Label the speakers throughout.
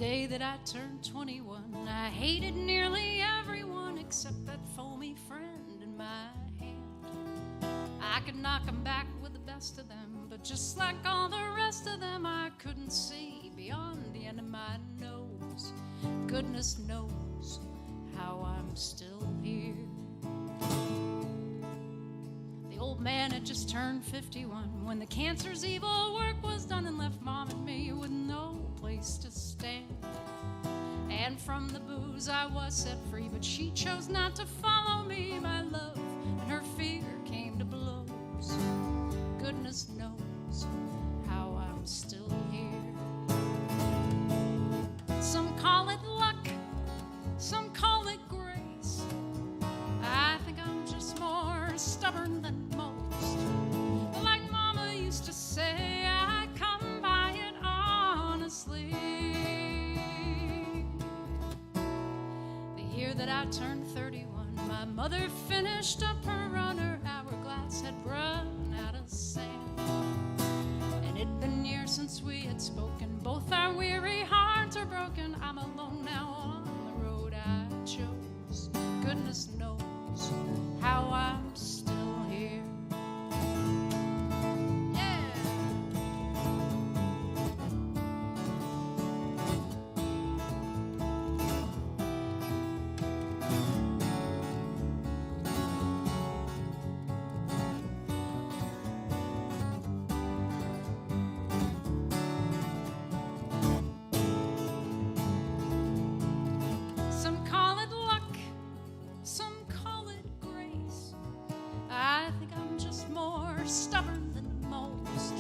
Speaker 1: day that I turned 21, I hated nearly everyone except that foamy friend in my hand. I could knock 'em back with the best of them, but just like all the rest of them, I couldn't see beyond the end of my nose. Goodness knows how I'm still here. The old man had just turned 51 when the cancer's evil work was done and left Mom and me with no place to stand. And from the booze I was set free, but she chose not to follow me. My love and her fear came to blows. Goodness knows how I'm still here. Some call it luck, some call it grace. I think I'm just more stubborn than most. But like Mama used to say, I come by it honestly. The year that I turned 31, my mother finished up her run. Her hourglass had run out of sand. And it'd been years since we had spoken. Both our weary hearts are broken. I'm alone now on the road I chose. Goodness knows how I'm still here. Some call it luck, some call it grace. I think I'm just more stubborn than most.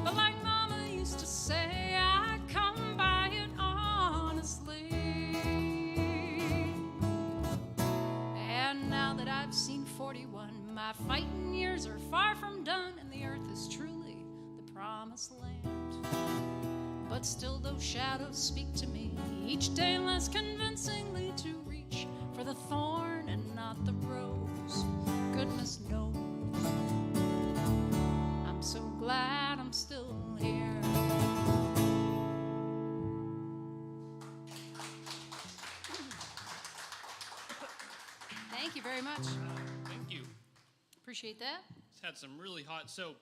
Speaker 1: But like Mama used to say, I come by it honestly. And now that I've seen 41, my fighting years are far from done, and the earth is truly the promised land. But still those shadows speak to me each day less convincingly, to reach for the thorn and not the rose. Goodness knows I'm so glad I'm still here. Thank you very much.
Speaker 2: Thank you.
Speaker 1: Appreciate that.
Speaker 2: It's had some really hot. So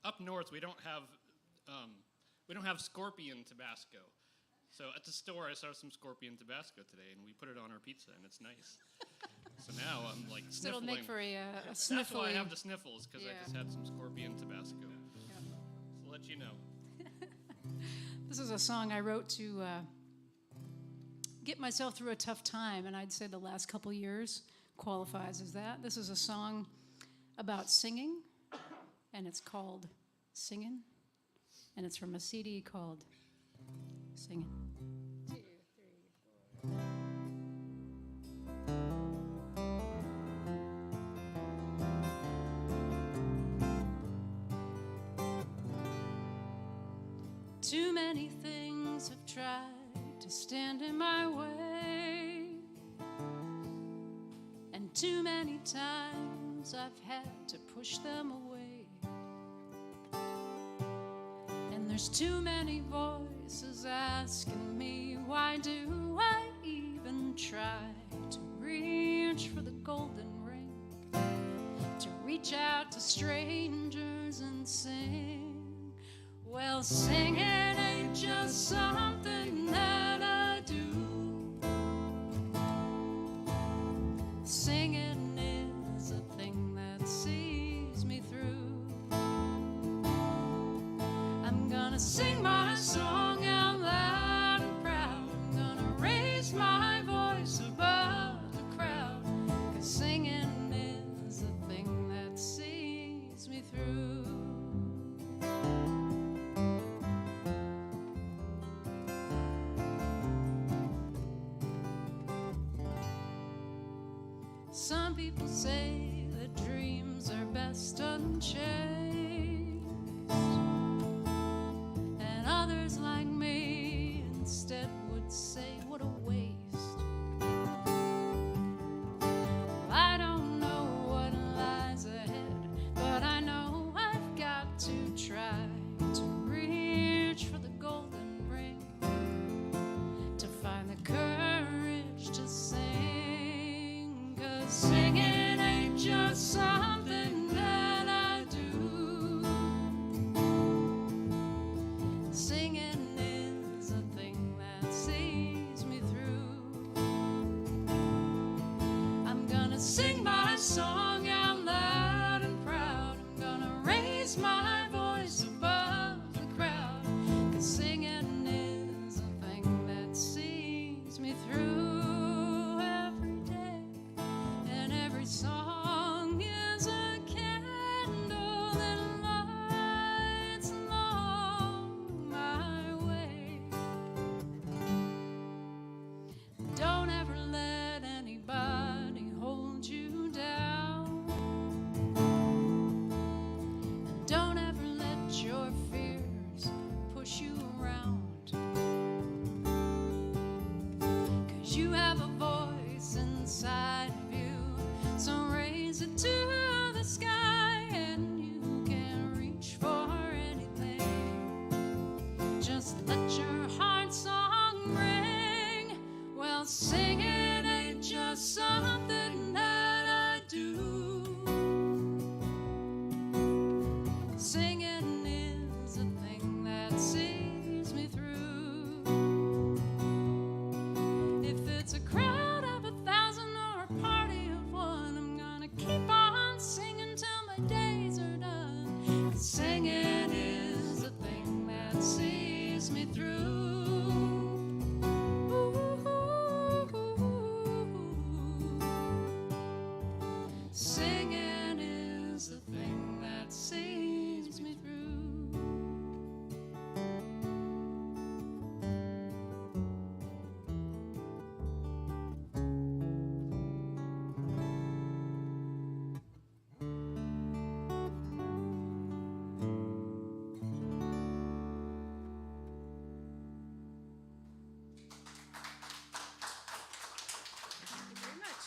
Speaker 2: up north we don't have scorpion Tabasco. So at the store I saw some scorpion Tabasco today, and we put it on our pizza, and it's nice. So now I'm like
Speaker 1: So it'll
Speaker 2: sniffling.
Speaker 1: make for a
Speaker 2: That's
Speaker 1: sniffly.
Speaker 2: why I have the sniffles, because I
Speaker 1: Yeah.
Speaker 2: just had some scorpion Tabasco.
Speaker 1: Yeah.
Speaker 2: So let you know.
Speaker 1: This is a song I wrote to get myself through a tough time, and I'd say the last couple years qualifies as that. This is a song about singing, and it's called Singin', and it's from a CD called Singin'. 2, 3, 4. Too many things have tried to stand in my way, and too many times I've had to push them away. And there's too many voices asking me, why do I even try to reach for the golden ring, to reach out to strangers and sing? Well, singing ain't just something that I do. Singing is a thing that sees me through. I'm gonna sing my song out loud and proud. I'm gonna raise my voice above the crowd, 'cause singing is a thing that sees me through. Some people say that dreams are best unchased, and others like me instead would say, what a waste. Well, I don't know what lies ahead, but I know I've got to try to reach for the golden ring, raise my voice above the crowd, 'cause singing is a thing that sees me through every day, and every song is a candle that lights along my way. Don't ever let anybody hold you down. Don't ever let your fears push you around. 'Cause you have a voice inside of you, so raise it to the sky, and you can reach for anything. Just let your heart song ring. Well, singing ain't just something that I do. Singing is a thing that sees me through. If it's a crowd of 1,000 or a party of one, I'm gonna keep on singing till my days are done. Singing is a thing that sees me through. Singing is the thing that sees me through. Thank you very much.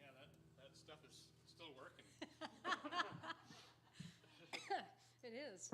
Speaker 2: Yeah, that stuff is still working.
Speaker 1: It is.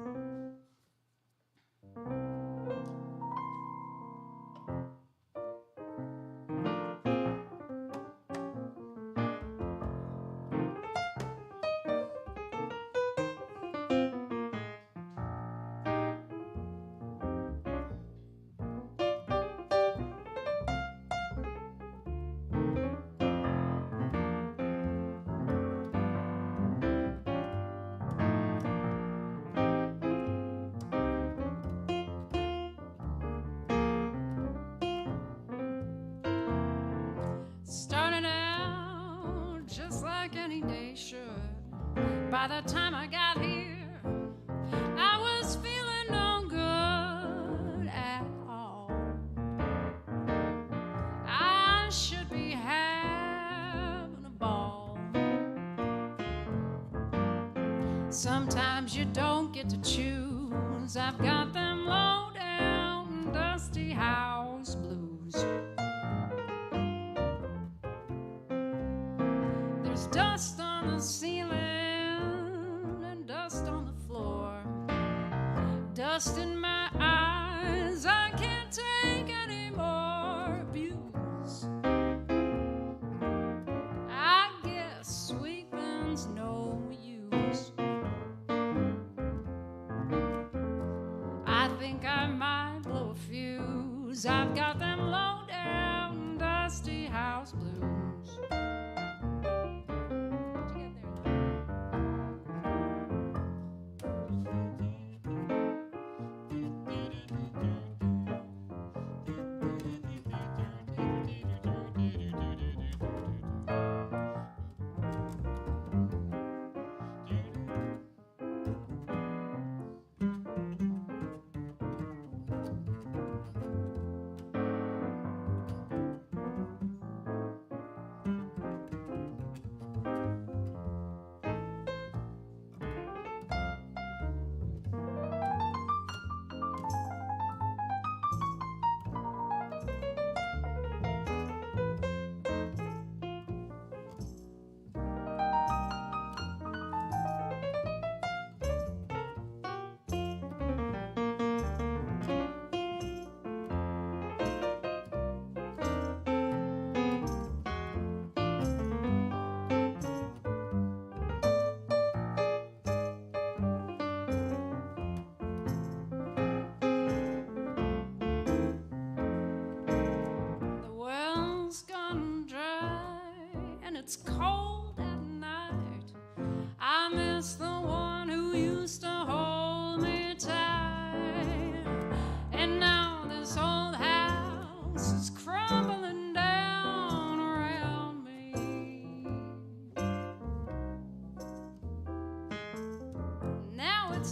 Speaker 1: Started out just like any day should. By the time I got here, I was feeling no good at all. I should be having a ball. Sometimes you don't get to choose. I've got them low down, dusty house blues. There's dust on the ceiling and dust on the floor. Dust in my eyes, I can't take any more abuse. I guess sweeping's no use. I think I might blow a fuse. I've got them low down, dusty house blues. What'd you get there?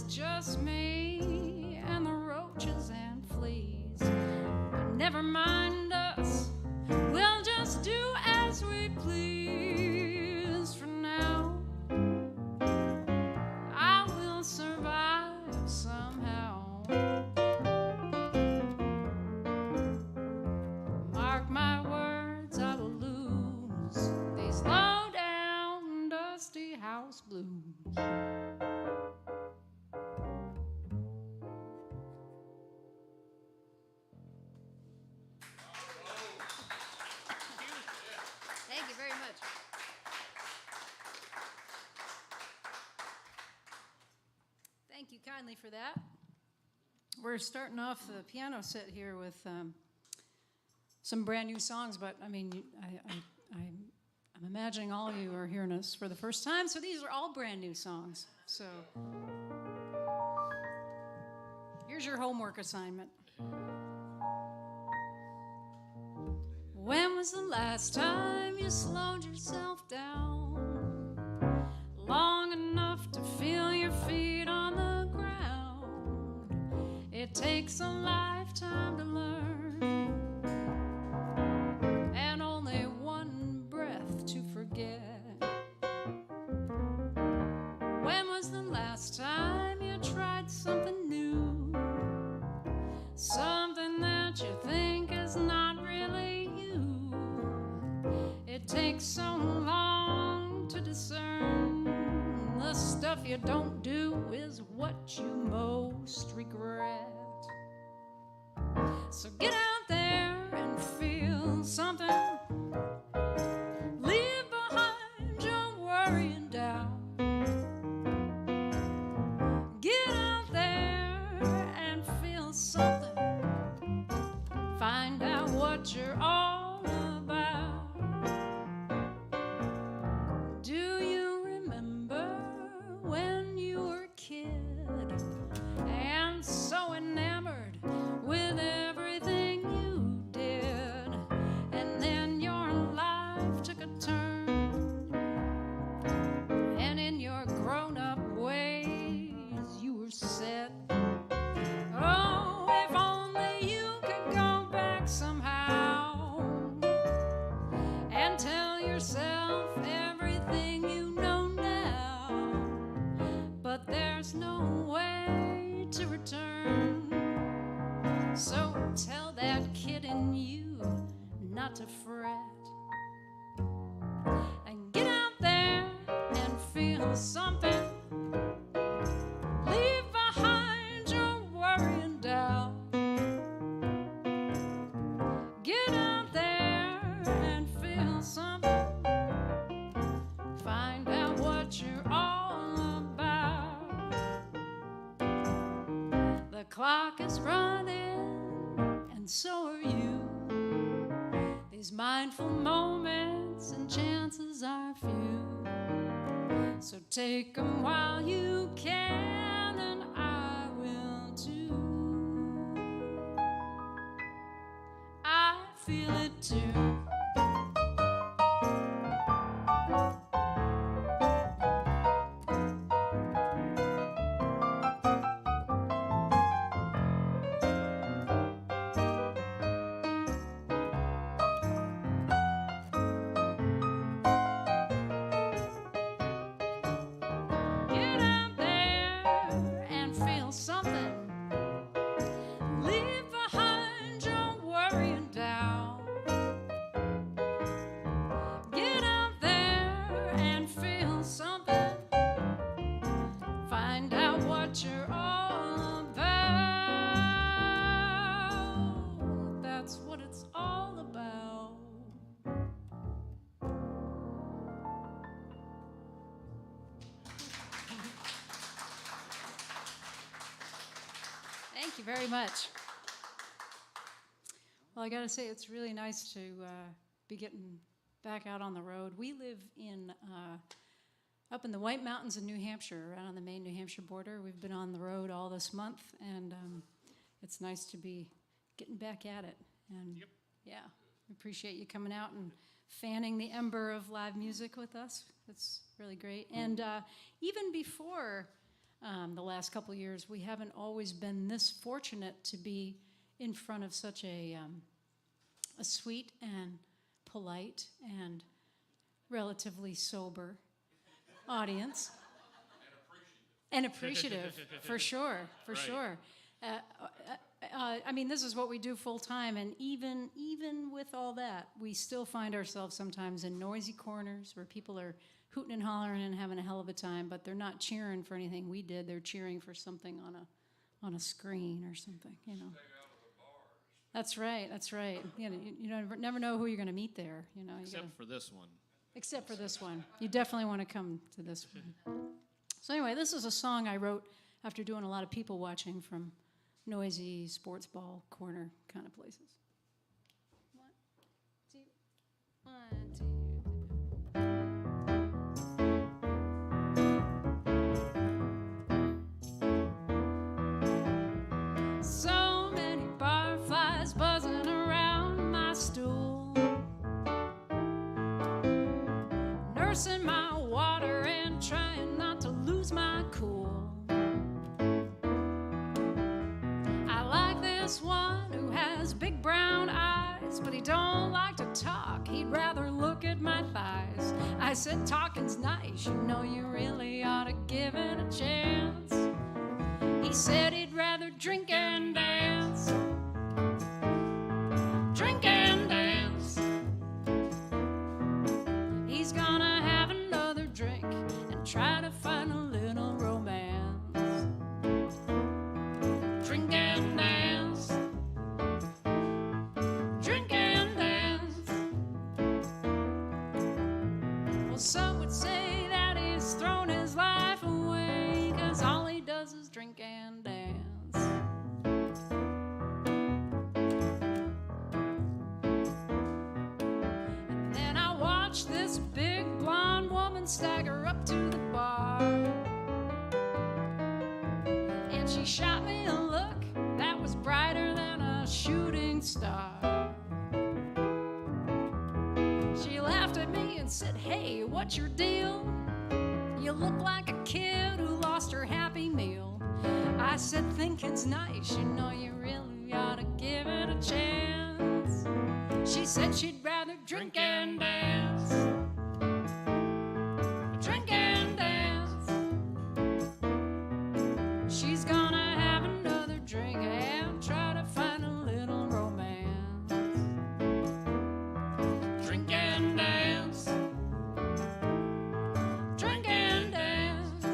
Speaker 1: just me and the roaches and fleas. But never mind us, we'll just do as we please. For now, I will survive somehow. Mark my words, I will lose these low down, dusty house blues.
Speaker 3: Thank you very much.
Speaker 1: Thank you kindly for that. We're starting off the piano set here with some brand new songs, but I mean, I'm imagining all of you are hearing us for the first time, so these are all brand new songs. So here's your homework assignment. When was the last time you slowed yourself down long enough to feel your feet on the ground? It takes a lifetime to learn, and only one breath to forget. When was the last time you tried something new? Something that you think is not really you. It takes so long to discern. The stuff you don't do is what you most regret. So get out there and feel something. Leave behind your worry and doubt. Get out there and feel something. Find out what you're all about. Do you remember when you were a kid and so enamored with everything you did, and then your life took a turn, and in your grown-up ways you were set? Oh, if only you could go back somehow and tell yourself everything you know now. But there's no way to return. So tell that kid in you not to fret, and get out there and feel something. Leave behind your worry and doubt. Get out there and feel something. Find out what you're all about. The clock is running, and so are you. These mindful moments and chances are few. So take them while you can, and I will too. I feel it too. Get out there and feel something. Leave behind your worry and doubt. Get out there and feel something. Find out what you're all about. That's what it's all about. Thank you very much. Well, I got to say, it's really nice to be getting back out on the road. We live in up in the White Mountains in New Hampshire, right on the Maine-New Hampshire border. We've been on the road all this month, and it's nice to be getting back at it. And
Speaker 2: Yep.
Speaker 1: yeah, we appreciate you coming out and fanning the ember of live music with us. That's really great. And even before the last couple of years, we haven't always been this fortunate to be in front of such a sweet and polite and relatively sober audience. And appreciative, for sure, for sure. I mean, this is what we do full time, and even with all that, we still find ourselves sometimes in noisy corners where people are hooting and hollering and having a hell of a time, but they're not cheering for anything we did. They're cheering for something on a screen or something, you know. That's right. That's right. You know, you never know who you're going to meet there. You know.
Speaker 2: For this one.
Speaker 1: Except for this one, you definitely want to come to this one. So anyway, this is a song I wrote after doing a lot of people watching from noisy sports ball corner kind of places. 1, 2, 3. So many barflies buzzing around my stool, nursing my water and trying not to lose my cool. This one who has big brown eyes, but he don't like to talk. He'd rather look at my thighs. I said, talking's nice, you know you really ought to give it a chance. He said he'd rather drink and dance. Drink and dance. He's gonna have another drink and try to find a little romance. Drink and dance. Some would say that he's thrown his life away, 'cause all he does is drink and dance. And then I watched this big blonde woman stagger up to the bar, and she shot me a look that was brighter than a shooting star. She laughed at me and said, hey, what's your deal? You look like a kid who lost her Happy Meal. I said, thinking's nice, you know you really ought to give it a chance. She said she'd rather drink and dance. Drink and dance. She's gonna have another drink and try to find a little romance. Drink and dance. Drink and dance.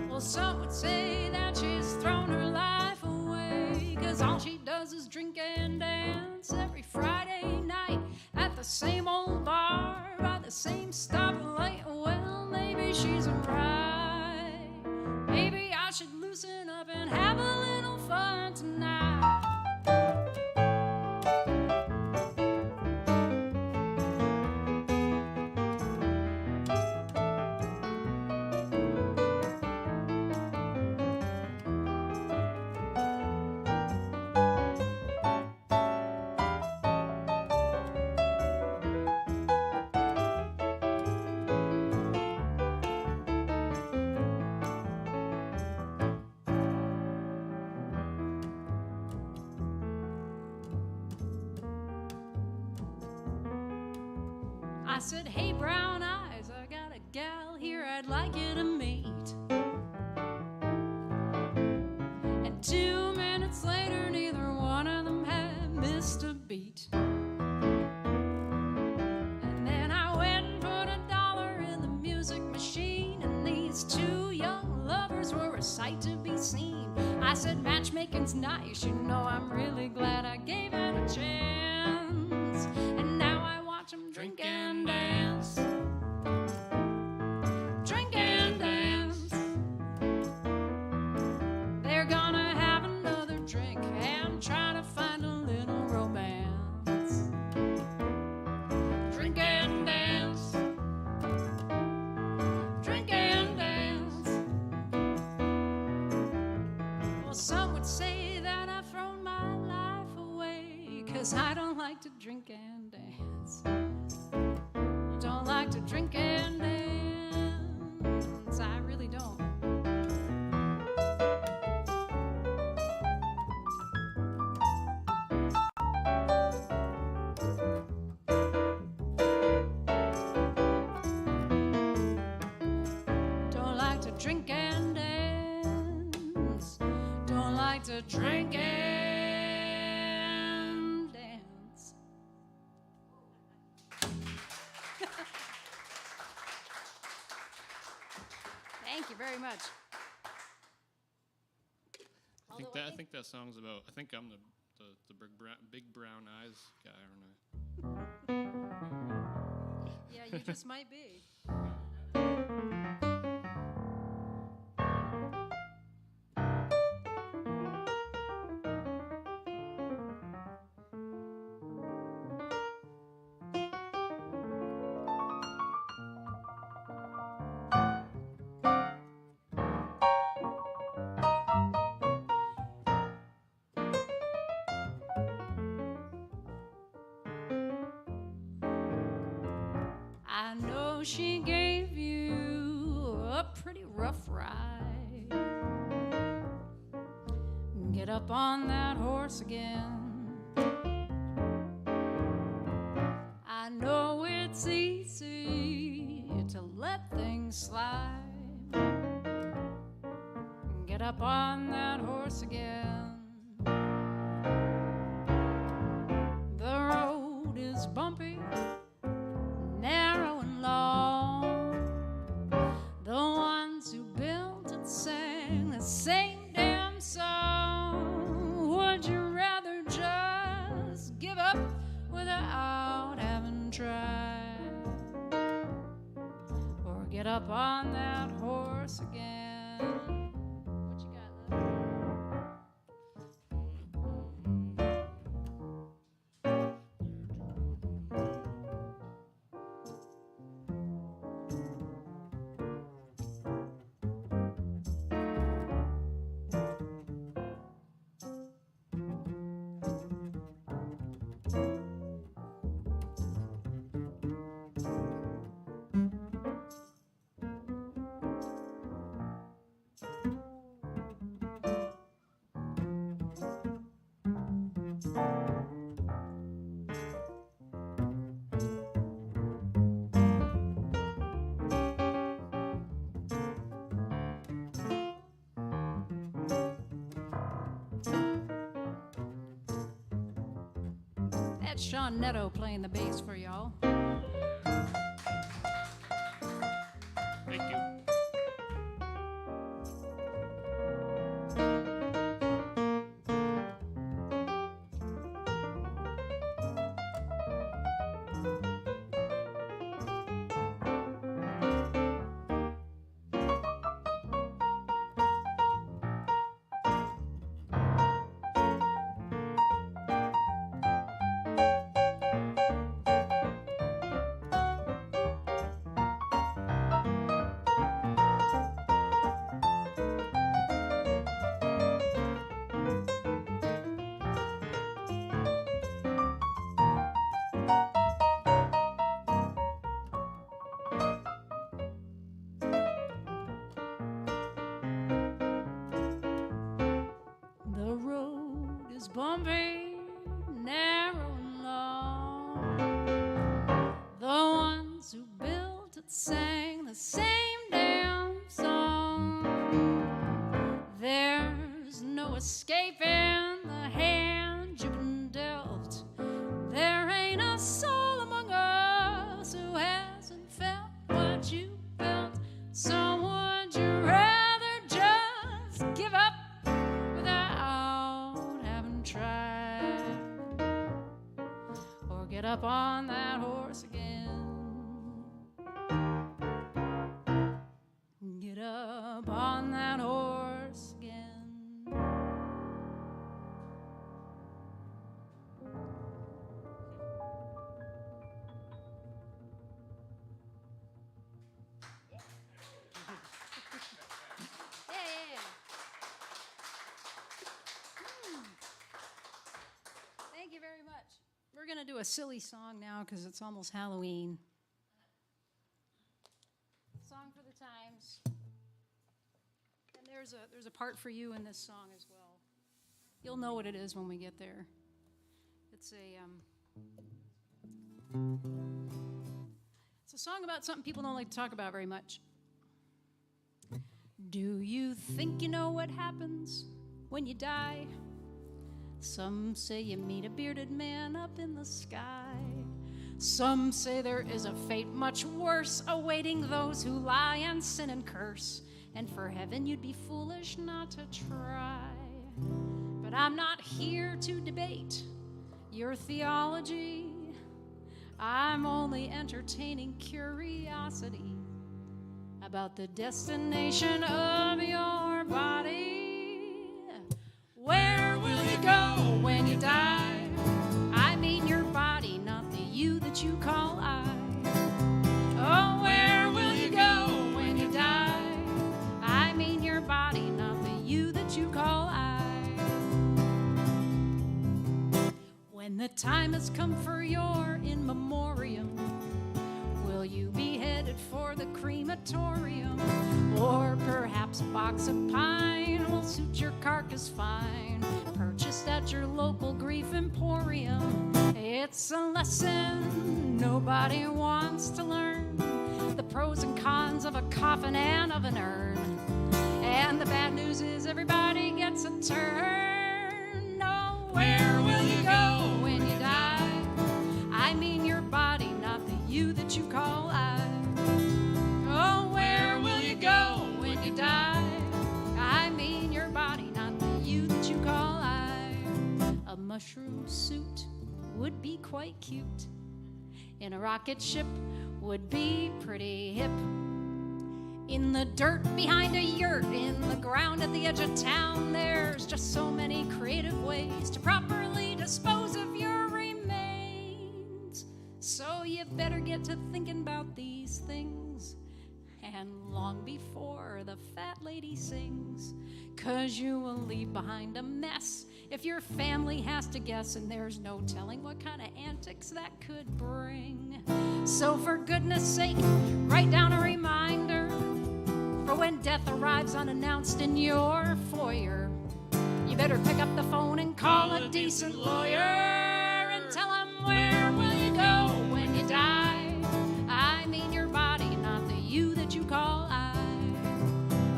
Speaker 1: Well, some would say that she's thrown her life away, 'cause all she does is drink and dance every Friday night at the same old bar by the same stoplight. Well, maybe she's right. Maybe I should loosen up and have a little fun tonight. I said, hey, brown eyes, I got a gal here I'd like you to meet. And 2 minutes later, neither one of them had missed a beat. And then I went and put $1 in the music machine, and these 2 young lovers were a sight to be seen. I said, matchmaking's nice, you know I'm really glad I gave it a chance. And now I watch them drink and dance. Drink and dance. They're gonna have another drink and try to find a little romance. Drink and dance. Drink and dance. Well, some would say that I've thrown my life away, 'cause I don't like to drink and dance. Don't like to drink and dance. to drink and dance. Thank you very much.
Speaker 2: I think that song's about. I think I'm the big brown eyes guy. I don't know.
Speaker 1: Yeah, you just might be. I know she gave you a pretty rough ride. Get up on that horse again. I know it's easy to let things slide. Get up on that horse again. The road is bumpy, narrow and long. The ones who built it sang the same damn song. Would you rather just give up without having tried, or get up on that horse again? What you got, love? That's Sean Netto playing the bass for y'all.
Speaker 2: Thank you. The road is bumpy, narrow and long. The ones who built it sang the same damn song. There's no escaping the hand you've been dealt. There ain't a soul among us who hasn't felt what you felt. So would you rather just give up without having tried, or get up on that horse again? Get up on that horse again. Yeah. Thank you very much. We're going to do a silly song now because it's almost Halloween. Song for the times. And there's a part for you in this song as well. You'll know what it is when we get there. It's a song about something people don't like to talk about very much. Do you think you know what happens when you die. Some say you meet a bearded man up in the sky. Some say there is a fate much worse awaiting those who lie and sin and curse. And for heaven you'd be foolish not to try. But I'm not here to debate your theology. I'm only entertaining curiosity about the destination of your body. Where will you go when you die? I mean your body, not the you that you call I. Oh, where will you go when you die? I mean your body, not the you that you call I. When the time has come for your in memoriam, will you be headed for the crematorium? Or perhaps a box of pine will suit your carcass fine, purchased at your local grief emporium. It's a lesson nobody wants to learn, the pros and cons of a coffin and of an urn. And the bad news is everybody gets a turn. Oh, where will you go when you die? I mean your body, not the you that you call I. Oh, where will you go when you die? I mean your body, not the you that you call I. A mushroom suit would be quite cute. In a rocket ship would be pretty hip. In the dirt behind a yurt, in the ground at the edge of town, there's just so many creative ways to properly dispose of your remains. So you better get to thinking about these things, and long before the fat lady sings, 'cause you will leave behind a mess if your family has to guess, and there's no telling what kind of antics that could bring. So for goodness sake, write down a reminder for when death arrives unannounced in your foyer. You better pick up the phone and call a decent lawyer and tell him, where will you go when you die? I mean your body, not the you that you call I.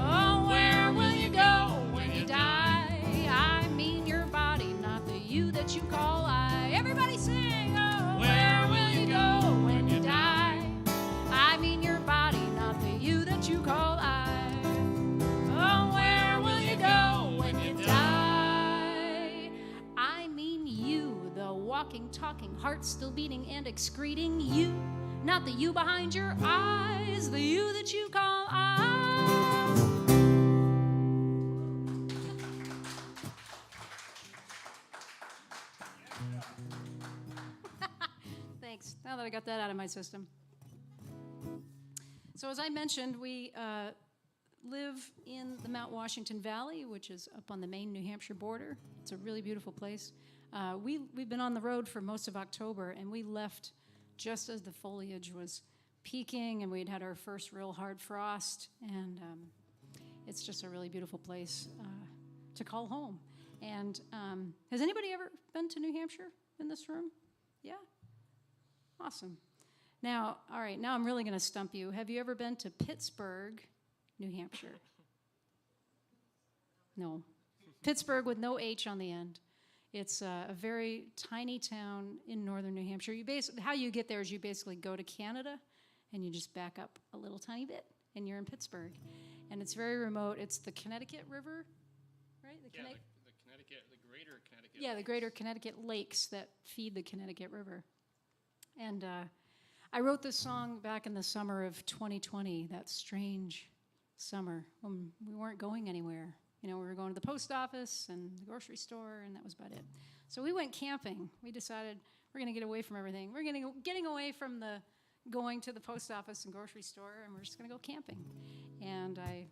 Speaker 2: Oh, where will you go when you die? I mean your body, not the you that you call I. Everybody sing, oh, where will you go when you die? I mean your body, not the you that you call I. Oh, where will you go when you die? I mean you, the walking, talking, heart still beating and excreting you, not the you behind your eyes, the you that you call I. Thanks. Now that I got that out of my system. So as I mentioned, we live in the Mount Washington Valley, which is up on the Maine-New Hampshire border. It's a really beautiful place. We've been on the road for most of October, and we left just as the foliage was peaking, and we'd had our first real hard frost, and it's just a really beautiful place to call home. And has anybody ever been to New Hampshire in this room? Yeah? Awesome. Now, all right, now I'm really going to stump you. Have you ever been to Pittsburgh, New Hampshire? No. Pittsburgh with no H on the end. It's a very tiny town in northern New Hampshire. How you get there is you basically go to Canada, and you just back up a little tiny bit, and you're in Pittsburgh. And it's very remote. It's the Connecticut River, right?
Speaker 4: The Connecticut, the greater Connecticut.
Speaker 2: Yeah, the greater Connecticut lakes that feed the Connecticut River. And I wrote this song back in the summer of 2020, that strange summer when we weren't going anywhere. You know, we were going to the post office and the grocery store, and that was about it. So we went camping. We decided we're going to get away from everything. We're getting away from the going to the post office and grocery store, and we're just going to go camping. And I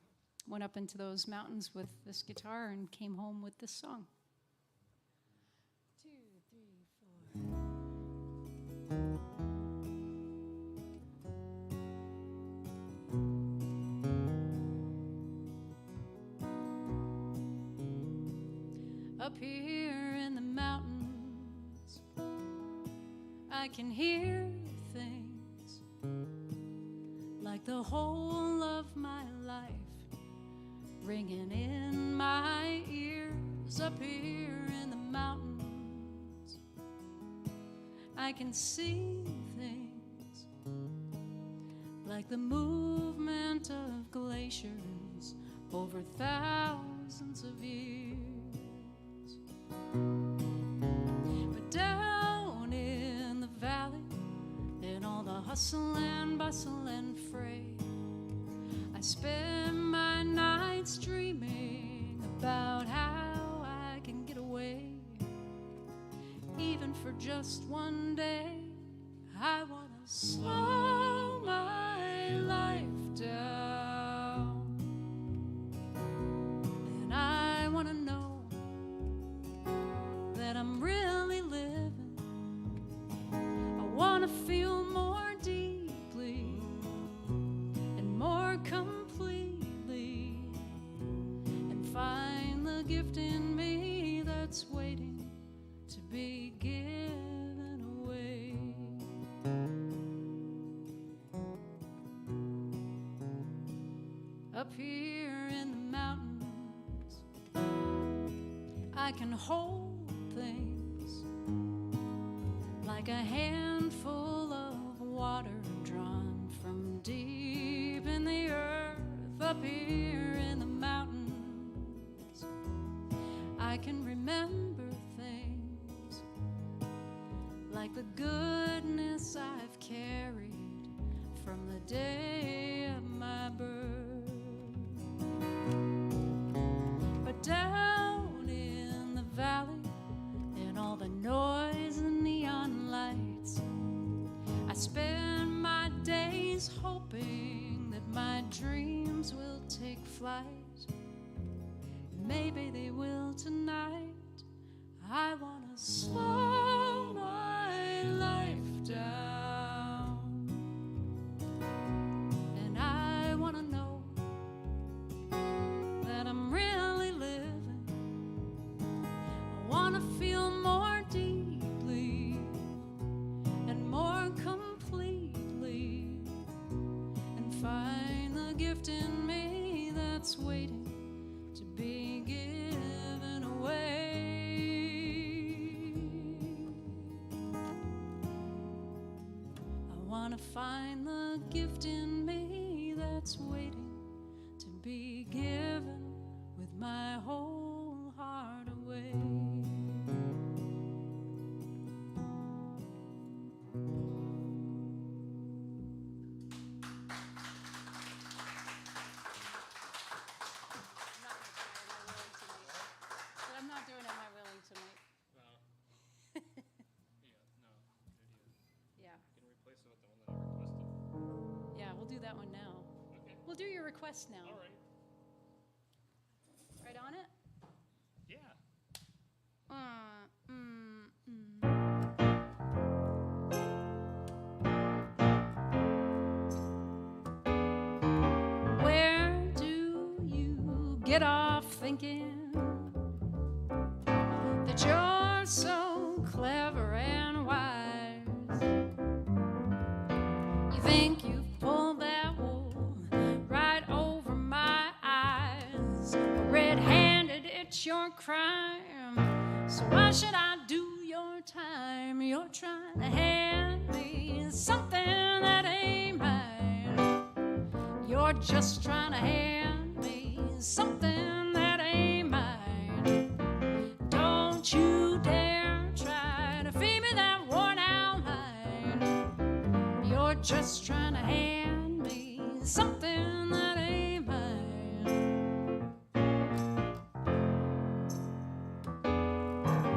Speaker 2: went up into those mountains with this guitar and came home with this song. 2, 3, 4. Up here in the mountains, I can hear things like the whole of my life ringing in my ears.
Speaker 1: lives up here in the mountains. I can see things like the movement of glaciers over thousands of years. But down in the valley, in all the hustle and bustle and fray, I spend my nights dreaming about how I can get away. Even for just one day, I want to slow my life down. And I want to know that I'm really living. I want to feel more deeply and more completely, and find the gift in me that's waiting to be given away. Up here in the mountains, I can hold things like a handful of water drawn from deep in the earth. Up here in the mountains, I can remember things like the goodness I've carried from the day of my birth. But down in the valley, in all the noise and neon lights, I spend my days hoping that my dreams will take flight. Maybe they will tonight. I want to slow my life down. And I want to know that I'm really living. I want to feel more deeply and more completely, and find the gift in me that's waiting to be given away. I want to find the gift in me that's waiting to be given with my whole heart away. I'm not doing Am I Willing tonight.
Speaker 4: Well, yeah, no, good idea.
Speaker 1: Yeah,
Speaker 4: You can replace it with the one that I requested.
Speaker 1: yeah, we'll do that one now.
Speaker 4: Okay.
Speaker 1: We'll do your request now.
Speaker 4: All right.
Speaker 1: Right on it?
Speaker 4: Yeah.
Speaker 1: Where do you get off thinking that you're so clever and wise? You think you've pulled that wool right over my eyes. Red-handed, it's your crime. So why should I do your time? You're trying to hand me something that ain't mine. You're just trying to hand me something that ain't mine. Don't you dare try to feed me that worn-out line. You're just trying to hand me something that ain't mine.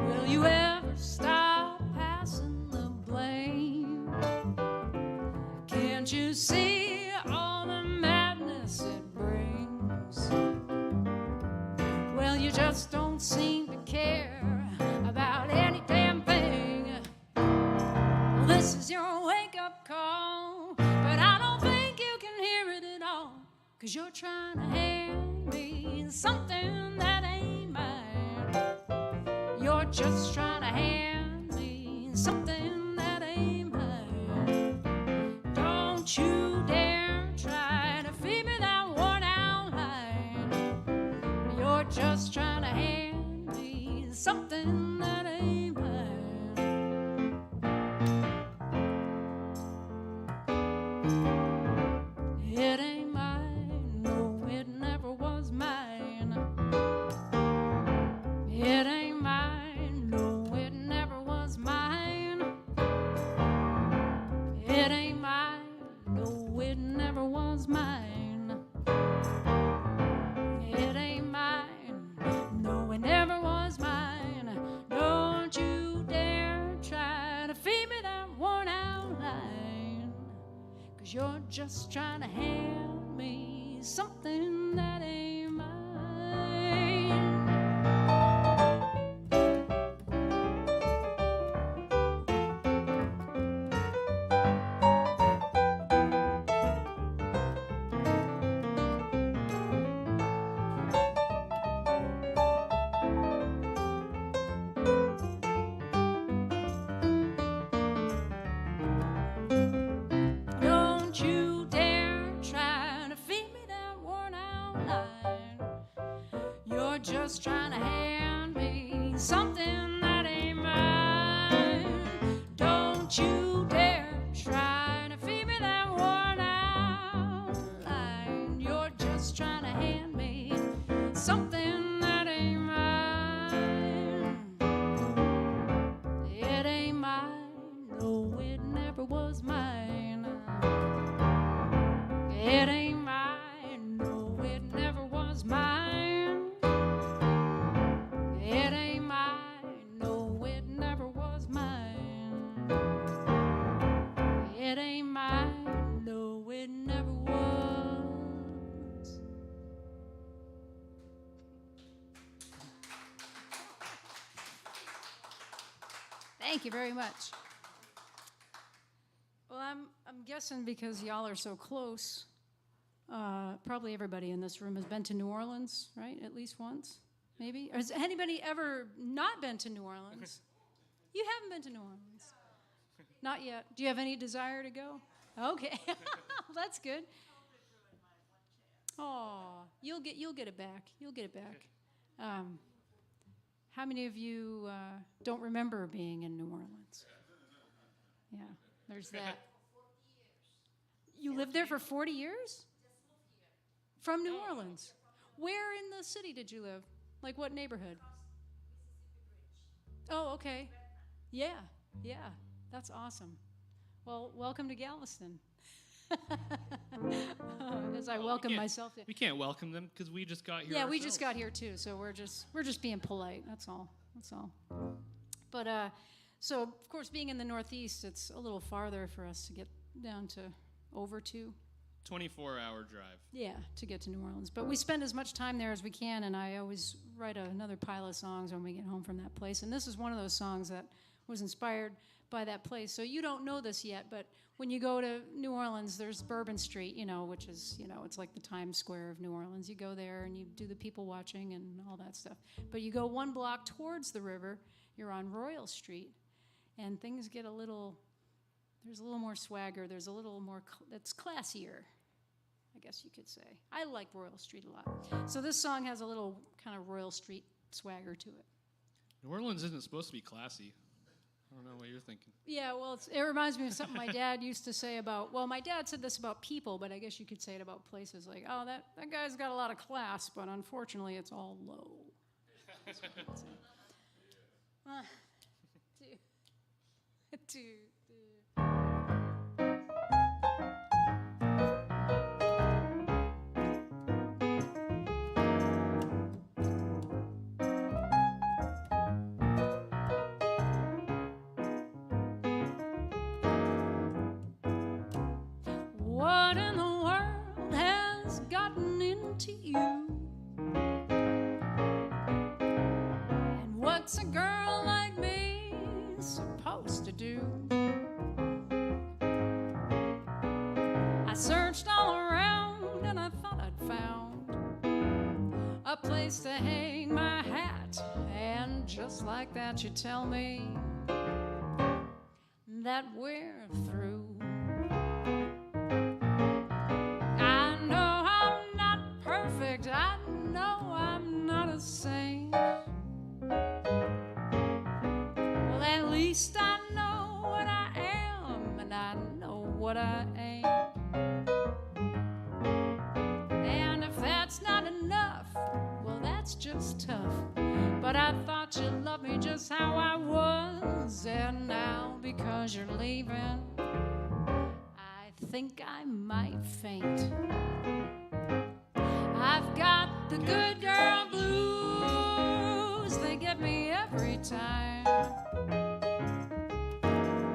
Speaker 1: Will you ever stop passing the blame? Can't you see all the madness it brings? Well, you just don't seem to care about any damn thing. Well, this is your wake-up call, but I don't think you can hear it at all, 'cause you're trying to hand me something that ain't mine. You're just trying to hand me something that ain't mine. Don't you dare try to feed me that worn-out line. You're just trying to hand me
Speaker 2: was mine. It ain't mine. No, it never was mine. Don't you dare try to feed me that worn out line. 'Cause you're just trying to hand me something that ain't mine. Don't you dare try to feed me that worn out line. You're just trying to hand me something that ain't mine. Don't you dare try to feed me that worn out line. You're just trying to hand me something that ain't mine. It ain't mine. No, it never was mine. It ain't mine. No, it never was mine. It ain't mine. No, it never was mine. It ain't mine. No, it never was. Thank you very much. Well, I'm guessing because y'all are so close, probably everybody in this room has been to New Orleans, right? At least once, maybe? Or has anybody ever not been to New Orleans? You haven't been to New Orleans? Not yet. Do you have any desire to go? Okay, that's good. Oh, you'll get it back. You'll get it back. How many of you don't remember being in New Orleans? Yeah, there's that. You lived there for 40 years? From New Orleans. Where in the city did you live? Like what neighborhood? Oh, okay. Yeah, that's awesome. Well, welcome to Galveston. As I welcome myself.
Speaker 4: We can't welcome them because we just got here.
Speaker 2: Yeah, we
Speaker 4: ourselves.
Speaker 2: just got here too, so we're just being polite. That's all. But so of course, being in the Northeast, it's a little farther for us to get down to over to.
Speaker 4: 24-hour drive.
Speaker 2: Yeah, to get to New Orleans. But we spend as much time there as we can, and I always write another pile of songs when we get home from that place. And this is one of those songs that was inspired by that place. So you don't know this yet, but when you go to New Orleans, there's Bourbon Street, which is, it's like the Times Square of New Orleans. You go there and you do the people watching and all that stuff. But you go one block towards the river, you're on Royal Street, and things get there's a little more swagger. There's a little more, that's classier, I guess you could say. I like Royal Street a lot. So this song has a little kind of Royal Street swagger to it.
Speaker 4: New Orleans isn't supposed to be classy. I don't know what you're thinking.
Speaker 2: Yeah, well, it reminds me of something my dad used to say about, my dad said this about people, but I guess you could say it about places. Like, oh, that guy's got a lot of class, but unfortunately it's all low. That's what he would say. Two. What in the world has gotten into you? And what's a girl like me supposed to do? I searched all around and I thought I'd found a place to hang my hat. And just like that you tell me that we're through. I know I'm not perfect, I know I'm not a saint. Well, at least I know what I am, and I know what I ain't. And if that's not enough, well, that's just tough. But I thought you loved me just how I was, and now because you're leaving, I think I might faint. I've got the good girl blues, they get me every time.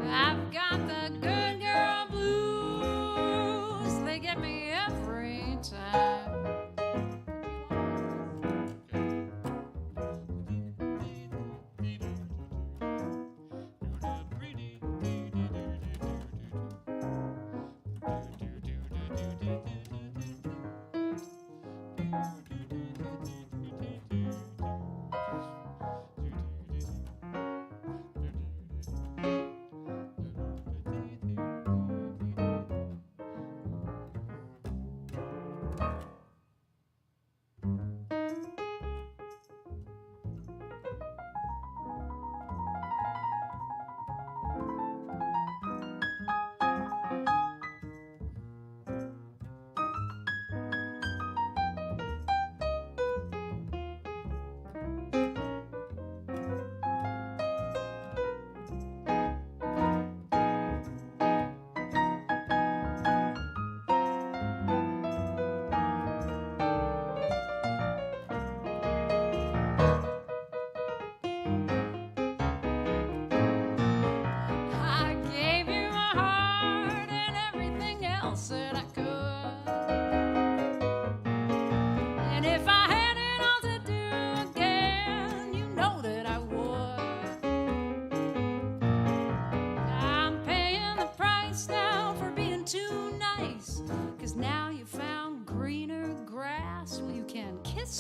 Speaker 2: I've got the good girl blues, they get me every time.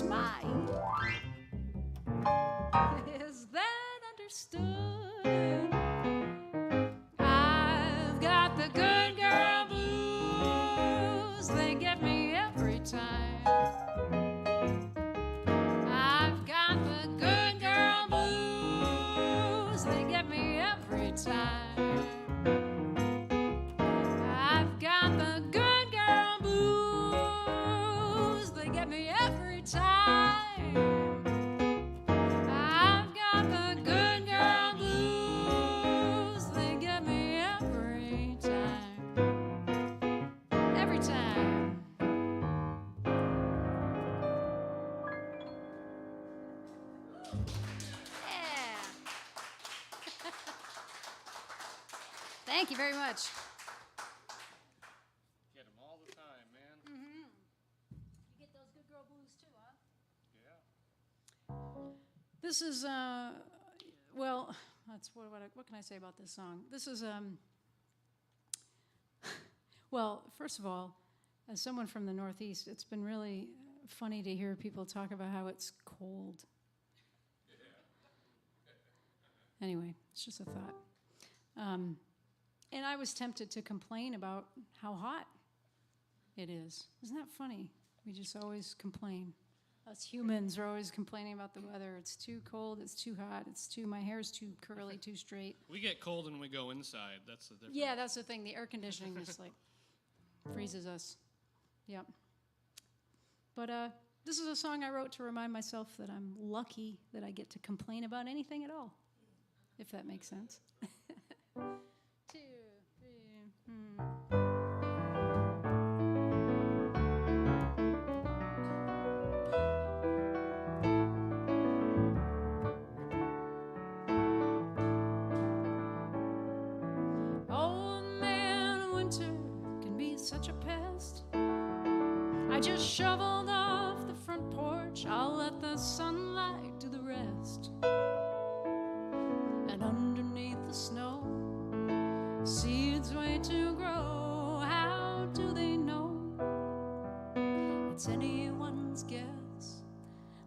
Speaker 2: Mine. Is that understood? I've got the good girl blues, they get me every time. I've got the good girl blues, they get me every time. I've got the good girl blues, they get me every time. I've got the good girl blues, they get me every time. Every time.
Speaker 3: Yeah. Thank you very much.
Speaker 4: Get them all the time, man.
Speaker 2: You get those good girl blues too, huh?
Speaker 4: Yeah.
Speaker 2: This is, well, that's what can I say about this song? This is, well, first of all, as someone from the Northeast, it's been really funny to hear people talk about how it's cold. Anyway, it's just a thought. And I was tempted to complain about how hot it is. Isn't that funny? We just always complain. Us humans are always complaining about the weather. It's too cold, it's too hot, my hair's too curly, too straight.
Speaker 4: We get cold when we go inside. That's the difference.
Speaker 2: Yeah, that's the thing. The air conditioning just like freezes us. Yep. But this is a song I wrote to remind myself that I'm lucky that I get to complain about anything at all, if that makes sense. 2, 3, Old man winter can be such a pest. I just shoveled off the front porch. I'll let the sunlight do the rest. And underneath the snow, seeds wait to grow. How do they know? It's anyone's guess.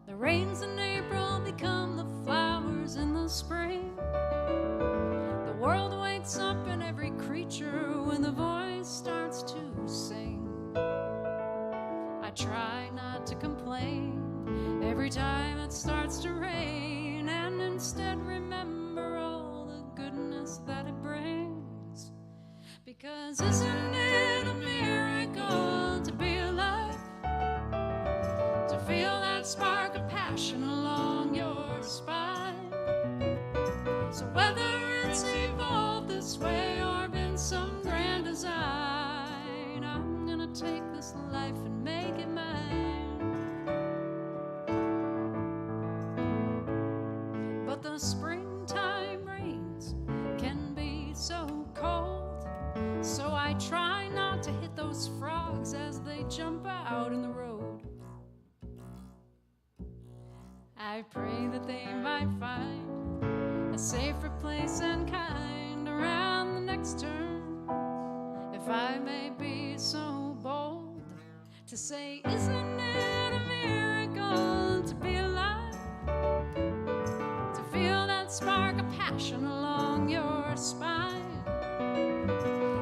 Speaker 2: The rains in April become the flowers in the spring. The world wakes up in every creature when the voice starts to sing. I try not to complain every time it starts to rain, and instead remember all the goodness that it brings. Because isn't it a miracle to be alive? To feel that spark of passion along your spine. So whether it's evolved this way or been some grand design,
Speaker 1: take this life and make it mine. But the springtime rains can be so cold, so I try not to hit those frogs as they jump out in the road. I pray that they might find a safer place and kind around the next turn. If I may be so bold to say, isn't it a miracle to be alive? To feel that spark of passion along your spine.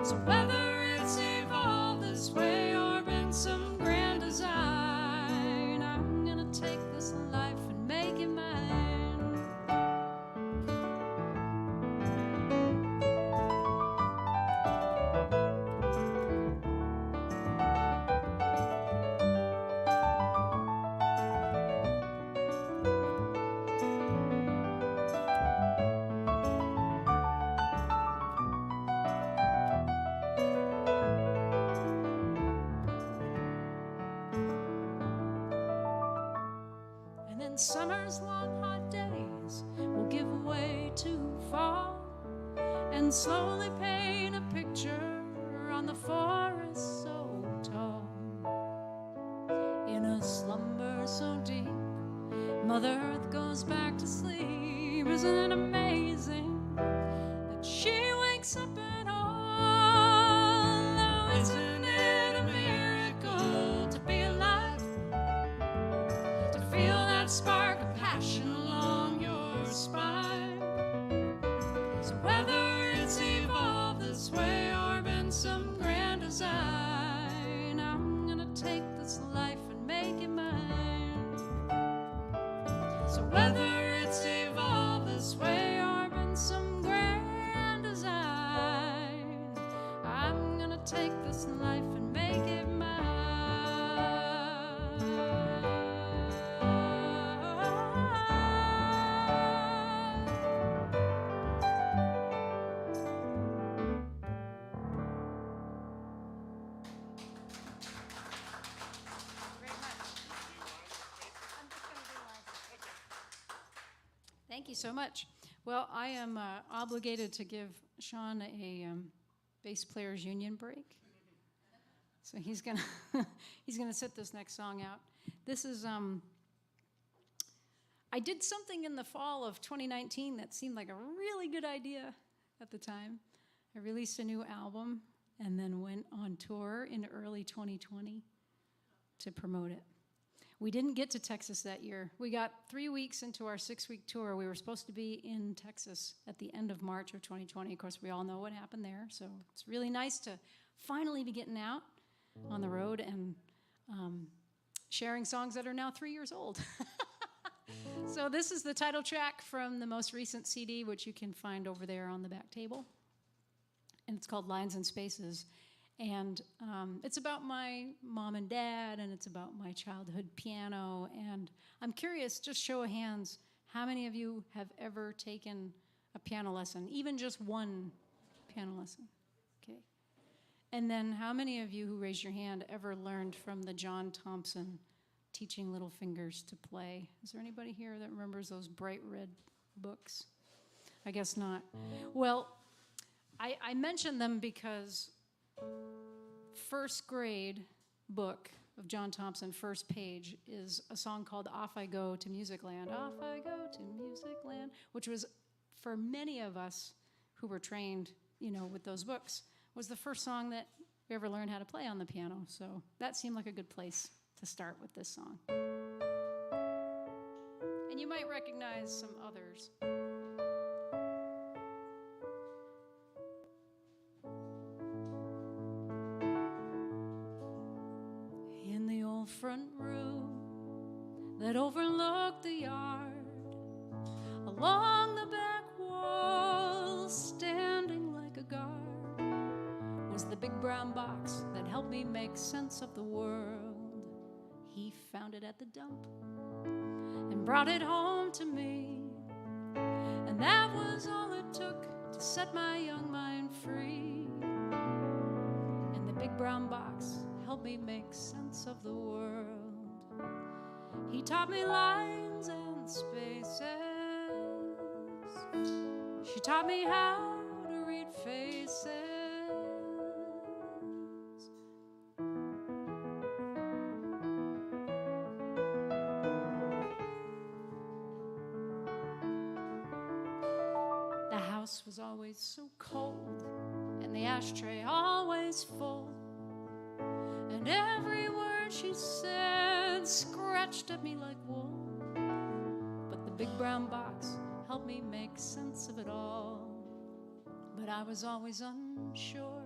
Speaker 1: So whether it's evolved this way or been some grand design, I'm gonna take this life and make it mine. Summer's long hot days will give way to fall and slowly paint a picture on the forest so tall. In a slumber so deep, Mother Earth goes back to sleep. Isn't it amazing that she wakes up at all? Oh, isn't it a miracle to be alive? To feel that spark of passion along your spine. So whether it's evolved this way or been some grand design, I'm gonna take this life and make it mine. So whether it's evolved this way or been some grand design, I'm gonna take this life and make it mine. Thank you so much. Well, I am obligated to give Sean a bass players union break. So he's gonna he's gonna sit this next song out. This is I did something in the fall of 2019 that seemed like a really good idea at the time. I released a new album and then went on tour in early 2020 to promote it. We didn't get to Texas that year. We got 3 weeks into our 6-week tour. We were supposed to be in Texas at the end of March of 2020. Of course, we all know what happened there. So it's really nice to finally be getting out on the road and sharing songs that are now 3 years old. So this is the title track from the most recent CD, which you can find over there on the back table. And it's called Lines and Spaces. And it's about my mom and dad, and it's about my childhood piano. And I'm curious, just show of hands, how many of you have ever taken a piano lesson, even just one piano lesson? Okay. And then how many of you who raised your hand ever learned from the John Thompson Teaching Little Fingers to Play? Is there anybody here that remembers those bright red books? I guess not. Well, I mention them because first grade book of John Thompson, first page, is a song called Off I Go to Music Land. Off I go to Music Land, which was, for many of us who were trained, with those books, was the first song that we ever learned how to play on the piano. So that seemed like a good place to start with this song. And you might recognize some others. Front room that overlooked the yard, along the back wall, standing like a guard, was the big brown box that helped me make sense of the world. He found it at the dump and brought it home to me, and that was all it took to set my young mind free. And the big brown box helped me make sense of the world. He taught me lines and spaces. She taught me how to read faces. The house was always so cold, and the ashtray always full, and every word she said scratched at me like wool. But the big brown box helped me make sense of it all. But I was always unsure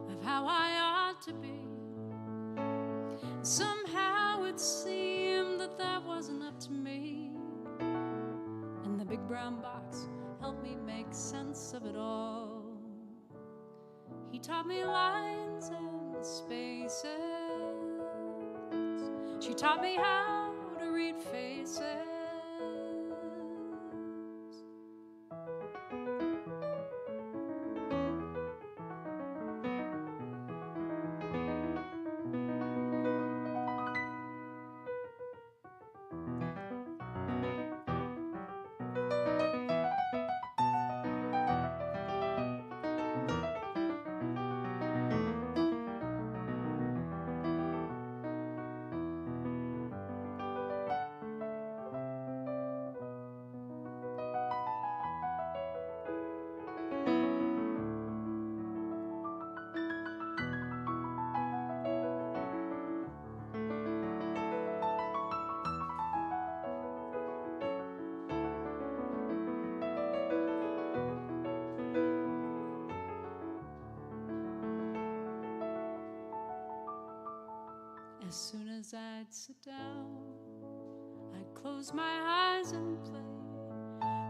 Speaker 1: of how I ought to be. Somehow it seemed that that wasn't up to me, and the big brown box helped me make sense of it all. He taught me lines and spaces. She taught me how to read faces. As soon as I'd sit down, I'd close my eyes and play.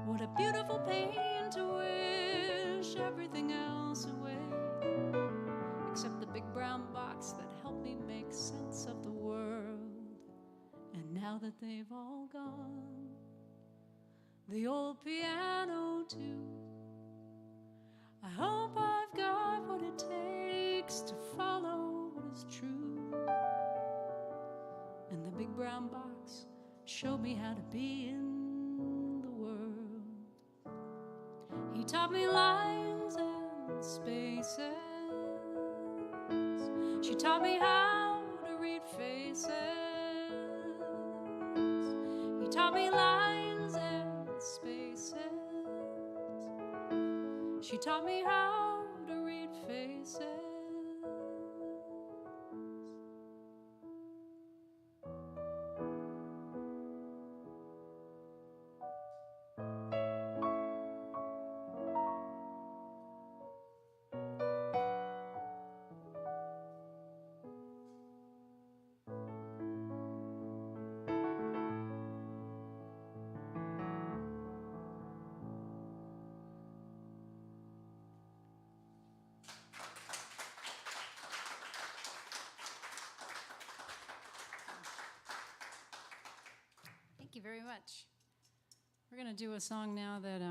Speaker 1: What a beautiful pain to wish everything else away, except the big brown box that helped me make sense of the world. And now that they've all gone, the old piano too, I hope I've got what it takes to follow what is true. And the big brown box showed me how to be in the world. He taught me lines and spaces. She taught me how to read faces. He taught me lines and spaces. She taught me how to read faces. Thank you very much. We're going to do a song now that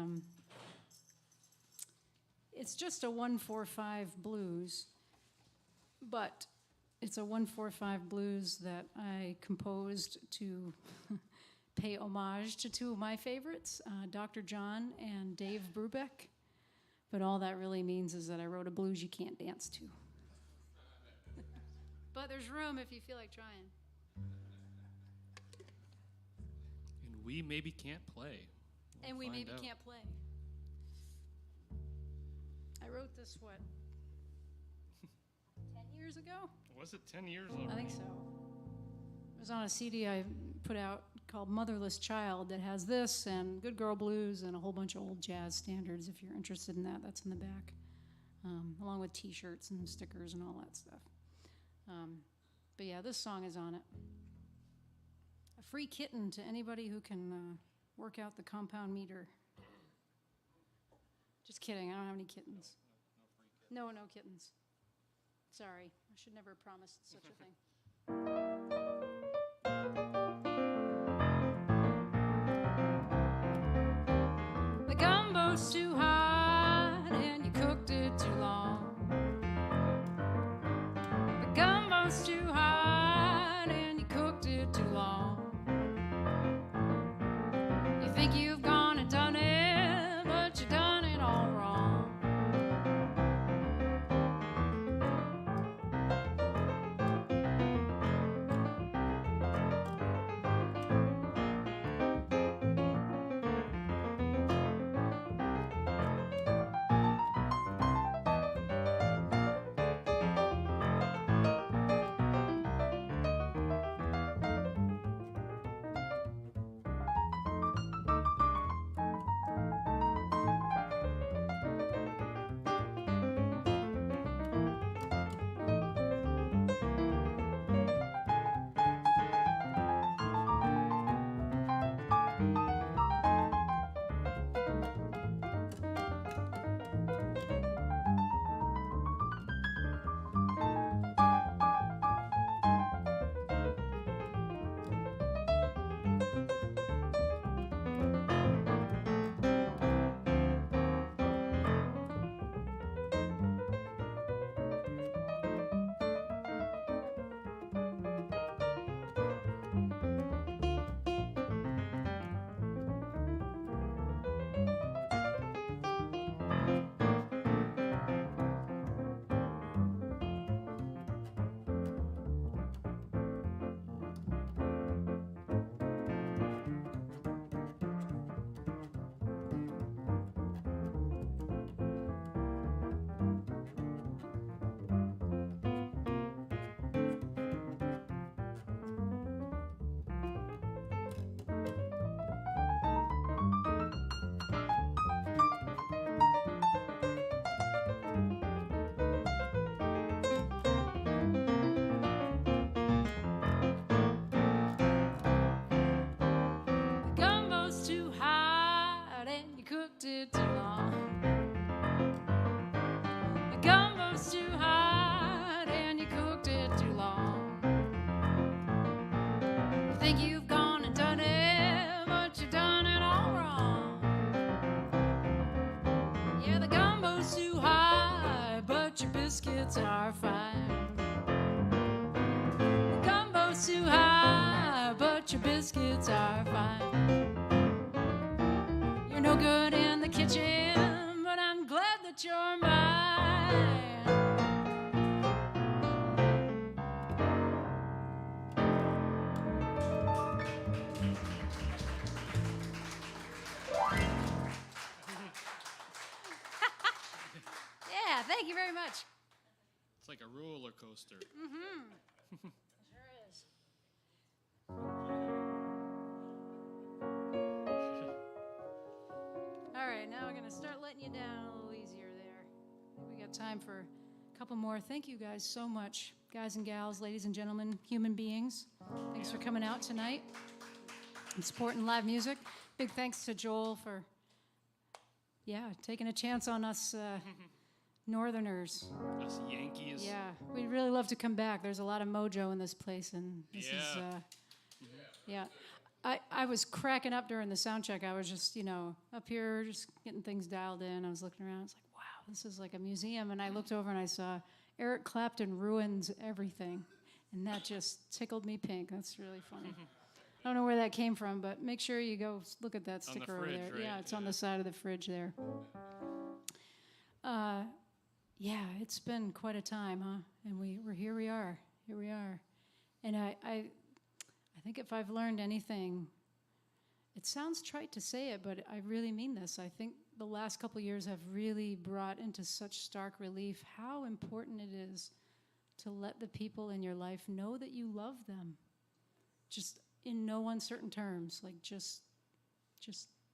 Speaker 1: it's just a 1/4/5 blues, but it's a 1/4/5 blues that I composed to pay homage to two of my favorites, Dr. John and Dave Brubeck. But all that really means is that I wrote a blues you can't dance to. But there's room if you feel like trying.
Speaker 4: And we maybe can't play.
Speaker 1: And we maybe can't play. I wrote this, 10 years ago?
Speaker 4: Was it 10 years already?
Speaker 1: I think so. It was on a CD I put out called Motherless Child that has this and Good Girl Blues and a whole bunch of old jazz standards. If you're interested in that, that's in the back, along with T-shirts and stickers and all that stuff. But yeah, this song is on it. A free kitten to anybody who can work out the compound meter. Just kidding, I don't have any kittens. No kittens. Sorry, I should never have promised such a thing. The gumbo's too hot and you cooked it too long. The gumbo's
Speaker 2: was too hot and you cooked it too long. You think you've gone and done it, but you done it all wrong. It too long. The gumbo's too hot and you cooked it too long. You think you've gone and done it, but you've done it all wrong. Yeah, the gumbo's too high, but your biscuits are fine. The gumbo's too high, but your biscuits are fine. You're no good in the kitchen, but I'm glad that you're mine.
Speaker 3: Yeah, thank you very much.
Speaker 4: It's like a roller coaster.
Speaker 3: Mm-hmm. Sure is.
Speaker 2: All right, now we're going to start letting you down a little easier there. I think we got time for a couple more. Thank you guys so much, guys and gals, ladies and gentlemen, human beings. Thanks for coming out tonight and supporting live music. Big thanks to Joel for, taking a chance on us Northerners.
Speaker 4: Us Yankees.
Speaker 2: Yeah, we'd really love to come back. There's a lot of mojo in this place, and this is, yeah. I was cracking up during the sound check. I was just, up here just getting things dialed in. I was looking around. I was like, wow, this is like a museum. And I looked over and I saw Eric Clapton ruins everything. And that just tickled me pink. That's really funny. I don't know where that came from, but make sure you go look at that sticker over there.
Speaker 4: Right?
Speaker 2: Yeah, it's on the side of the fridge there. It's been quite a time, huh? And we're here we are. Here we are. And I think if I've learned anything, it sounds trite to say it, but I really mean this. I think the last couple of years have really brought into such stark relief how important it is to let the people in your life know that you love them. Just in no uncertain terms. Like, just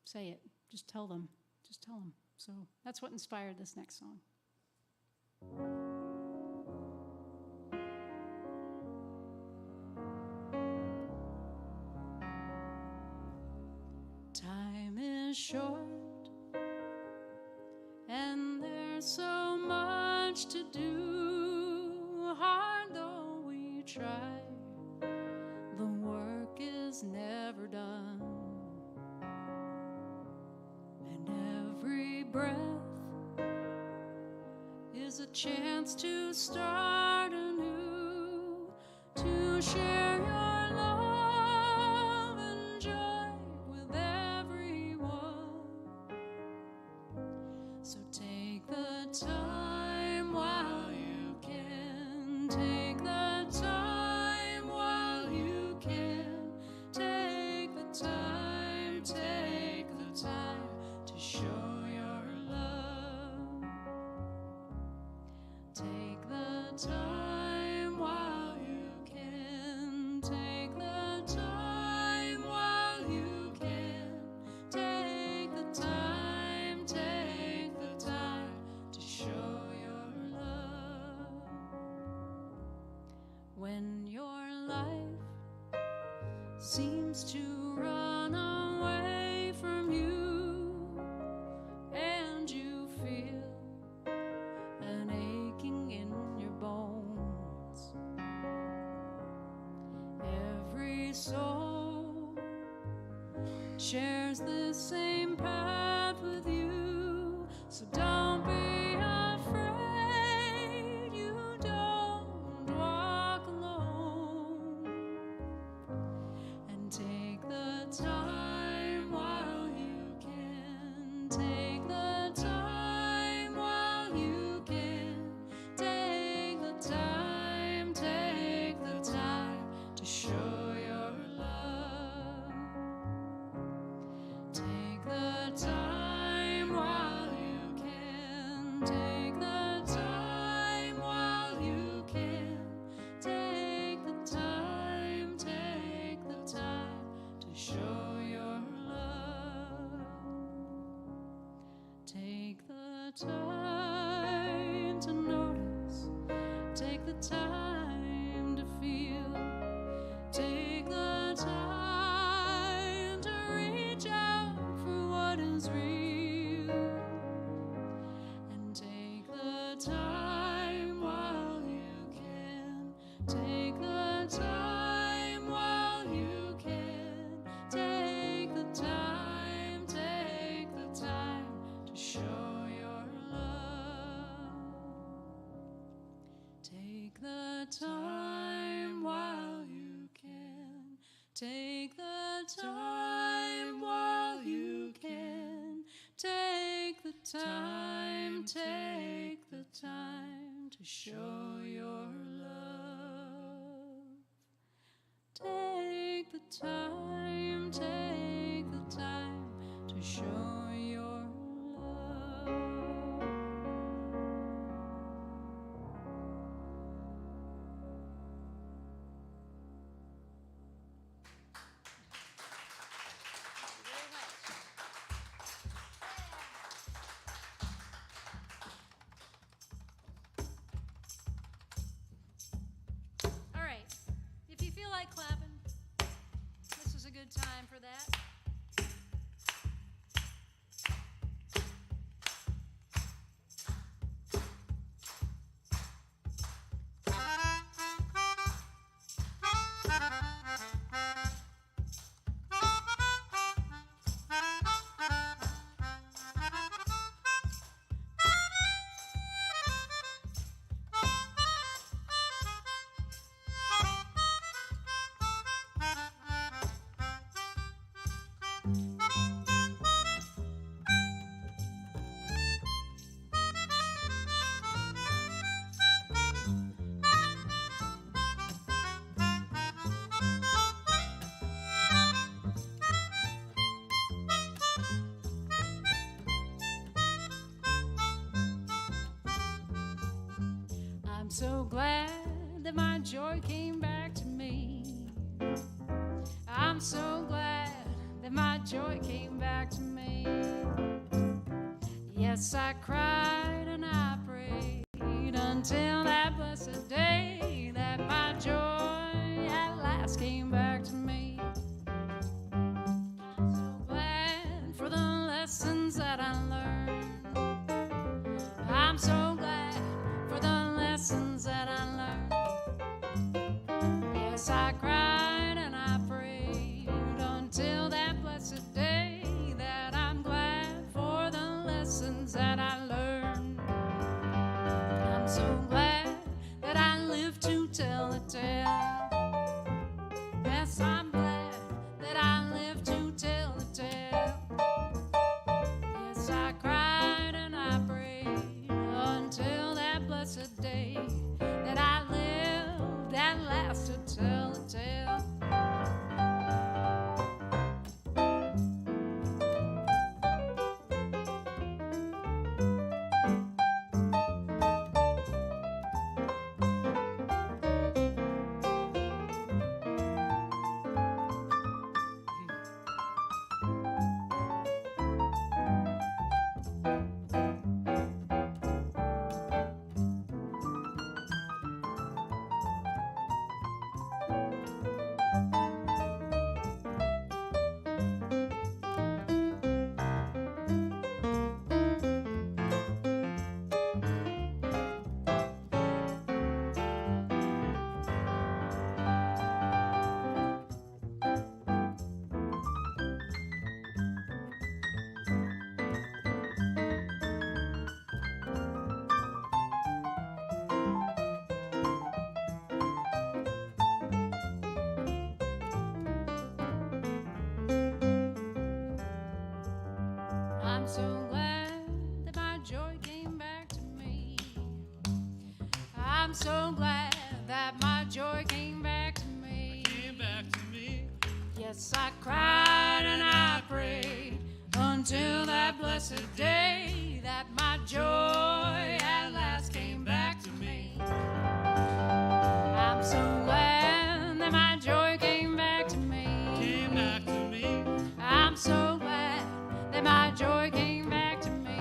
Speaker 2: say it. Just tell them. Just tell them. So that's what inspired this next song. Time is short, and there's so much to do. Hard though we try, the work is never done. And every breath is a chance to start anew. to share your love and joy with everyone. So take the time while you can. Take the time while you can. Take the time to show your love. Take the time while you can. Take the time while you can. Take the time to show your love. When your life seems to run away from you and you feel an aching in your bones, every soul shares the same path with you. So don't be afraid, you don't walk alone. And take the time while you can. Take the time while you can. Take the time to show your love. Take the time while you can. Take the time while you can. Take the time to show your love. Take the time to notice. Take the time to feel. Take the time to reach out for what is real. And take the time while you can. Take the time while you can. Take the time to show your love. Take the time while you can. Take the time while you can. Take the time to show your love. Take the time to show your love.
Speaker 3: All right. If you feel like clapping, this is a good time for that. I'm so glad that my joy came back to me. I'm so glad that my joy came back to me. Yes, I cried and I prayed until that blessed day that my joy at last came back to me. I'm so glad for the lessons that I learned. I'm so glad for the lessons that I learned. Yes, I cried and I prayed until that blessed day that I'm glad for the lessons that I learned. I'm so glad that I live to tell the tale. I'm so glad that my joy came back to me. Yes, I cried and I prayed until that blessed day that my joy at last came back to me. I'm so glad that my joy came back to me. I'm so glad that my joy came back to me.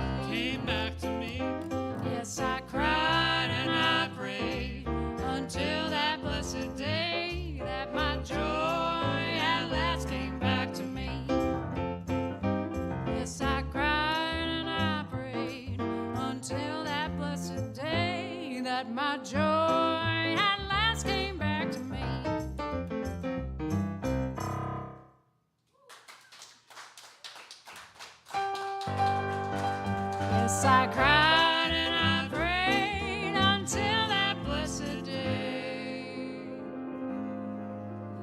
Speaker 3: Yes, I cried and I prayed until that blessed day that my joy at last came back to me. Yes, I cried and I prayed until that blessed day that my joy at last came back to me. Yes, I cried and I prayed until that blessed day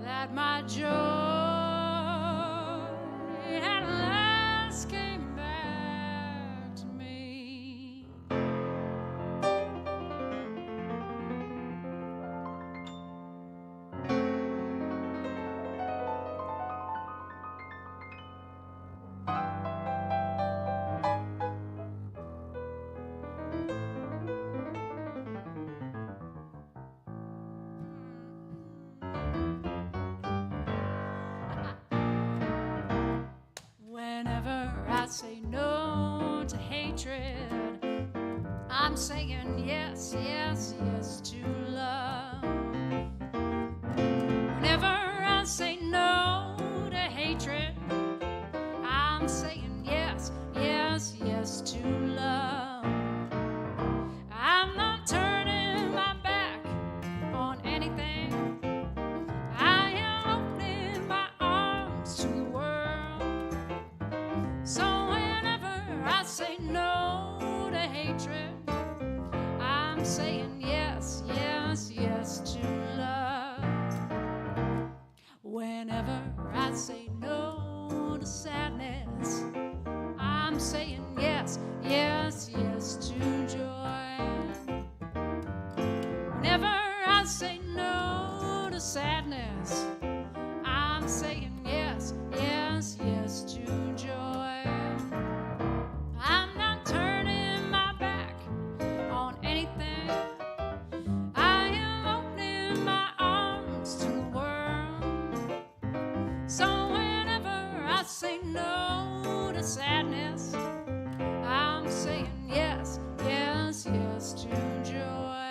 Speaker 3: that my joy at last came back to me. Whenever I say no to hatred, I'm saying yes, yes, yes to love. Whenever I say no to hatred, I'm saying yes, yes, yes to love. I'm not turning my back on anything. I am opening my arms to the world. So whenever I say no to hatred, I'm saying yes, yes, yes to love. Whenever I say no to sadness, I'm saying yes, yes, yes to joy. Whenever I say no to sadness, I'm saying yes, yes, yes to joy. I'm not turning my back on anything. I am opening my arms to the world. So whenever I say no to sadness, I'm saying yes, yes, yes to joy.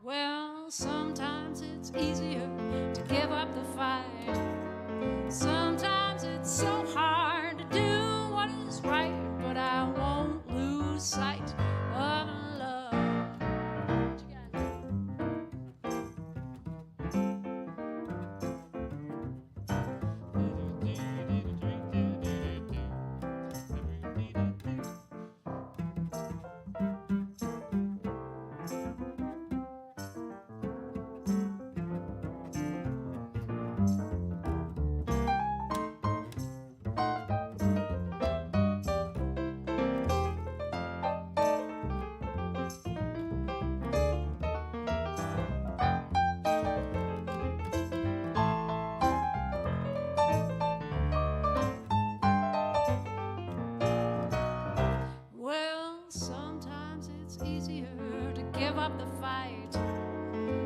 Speaker 3: Well, sometimes it's easier to give up the fight. Sometimes it's so hard to do what is right, but I won't lose sight of love. What you got? Well, sometimes it's easier to give up the fight.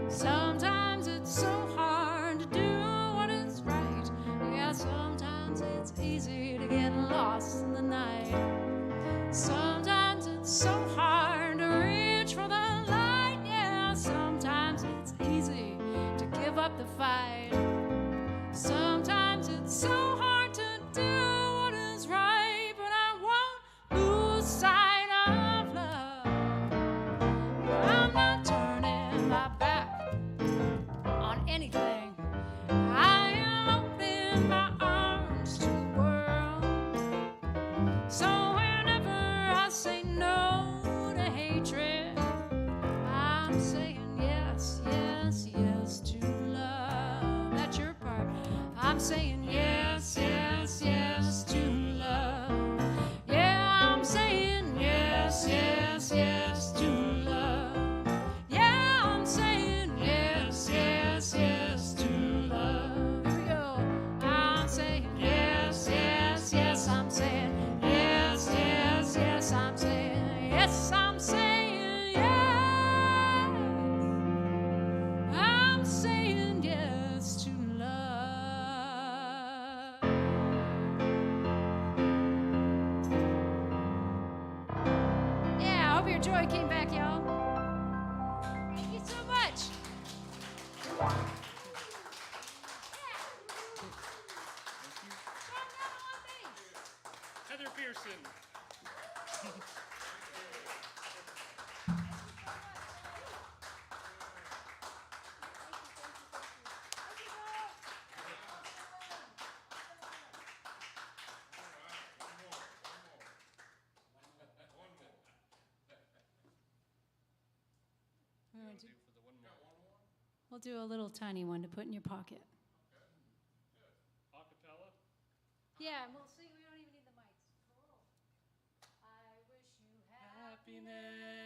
Speaker 3: Sometimes it's so hard to do what is right. Yeah, sometimes it's easy to get lost in the night. Sometimes it's so hard to reach for the light. Yeah, sometimes it's easy to give up the fight. Sometimes it's so hard to do what is right, but I won't lose sight of love. I'm not turning my back on anything. I am opening my arms to the world. So whenever I say no to hatred, I'm saying yes, yes, yes to love. That's your part. I'm saying yes, yes, yes to love. Yeah, I'm saying yes, yes, yes to love. Troy came back, y'all. Thank you so much.
Speaker 4: Heather Pierson.
Speaker 3: We'll do a little tiny one to put in your pocket.
Speaker 4: Acapella.
Speaker 3: Yeah, we'll see. We don't even need the mics. I wish you happiness.